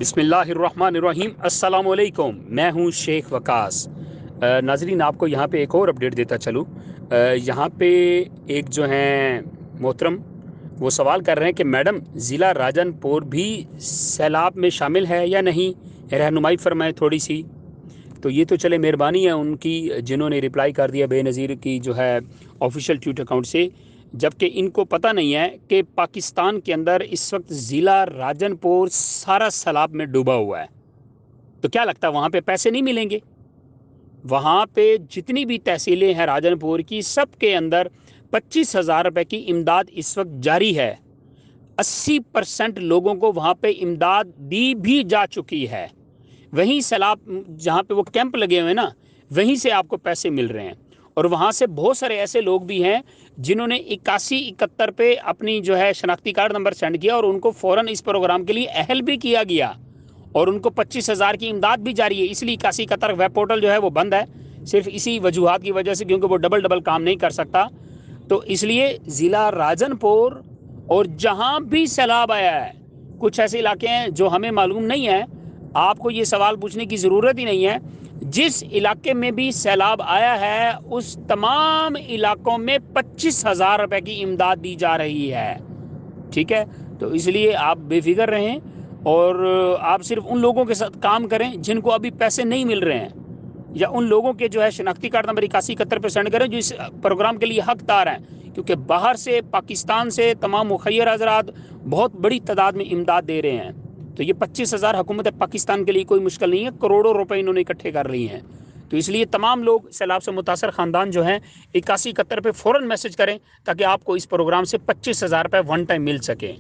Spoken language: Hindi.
बिस्मिल्लाहिर्रहमानिर्रहीम अस्सलाम वालेकुम। मैं हूं शेख वकास। नाजरीन, आपको यहाँ पे एक और अपडेट देता चलूँ। यहाँ पे एक जो हैं मोहतरम, वो सवाल कर रहे हैं कि मैडम ज़िला राजनपुर भी सैलाब में शामिल है या नहीं, रहनुमाई फरमाएं थोड़ी सी। तो ये तो चले मेहरबानी है उनकी जिन्होंने रिप्लाई कर दिया बेनज़ीर की जो है ऑफिशियल ट्विटर अकाउंट से, जबकि इनको पता नहीं है कि पाकिस्तान के अंदर इस वक्त ज़िला राजनपुर सारा सैलाब में डूबा हुआ है। तो क्या लगता है वहाँ पे पैसे नहीं मिलेंगे? वहाँ पे जितनी भी तहसीलें हैं राजनपुर की, सब के अंदर 25,000 रुपये की इमदाद इस वक्त जारी है। 80% लोगों को वहाँ पे इमदाद दी भी जा चुकी है। वहीं सैलाब जहाँ पे वो कैंप लगे हुए हैं ना, वहीं से आपको पैसे मिल रहे हैं। और वहाँ से बहुत सारे ऐसे लोग भी हैं जिन्होंने 8171 पे अपनी जो है शनाख्ती कार्ड नंबर सेंड किया और उनको फ़ौरन इस प्रोग्राम के लिए अहल भी किया गया और उनको 25,000 की इमदाद भी जारी है। इसलिए 8171 वेब पोर्टल जो है वो बंद है, सिर्फ इसी वजूहात की वजह से, क्योंकि वो डबल काम नहीं कर सकता। तो इसलिए ज़िला राजनपुर और जहाँ भी सैलाब आया है, कुछ ऐसे इलाके हैं जो हमें मालूम नहीं है, आपको ये सवाल पूछने की ज़रूरत ही नहीं है। जिस इलाके में भी सैलाब आया है उस तमाम इलाकों में 25,000 रुपये की इमदाद दी जा रही है। ठीक है, तो इसलिए आप बेफिक्र रहें और आप सिर्फ उन लोगों के साथ काम करें जिनको अभी पैसे नहीं मिल रहे हैं, या उन लोगों के जो है शनाख्ती कार्ड नंबर 8171 पे सेंड करें जो इस प्रोग्राम के लिए हकदार हैं, क्योंकि बाहर से पाकिस्तान से तमाम मुखैर हजरात बहुत बड़ी तादाद में इमदाद दे रहे हैं। तो ये 25,000 हुकूमत पाकिस्तान के लिए कोई मुश्किल नहीं है, करोड़ों रुपए इन्होंने इकट्ठे कर लिए हैं। तो इसलिए तमाम लोग सैलाब से मुतासर ख़ानदान जो हैं 8171 पे फ़ौरन मैसेज करें ताकि आपको इस प्रोग्राम से 25,000 रुपये वन टाइम मिल सकें।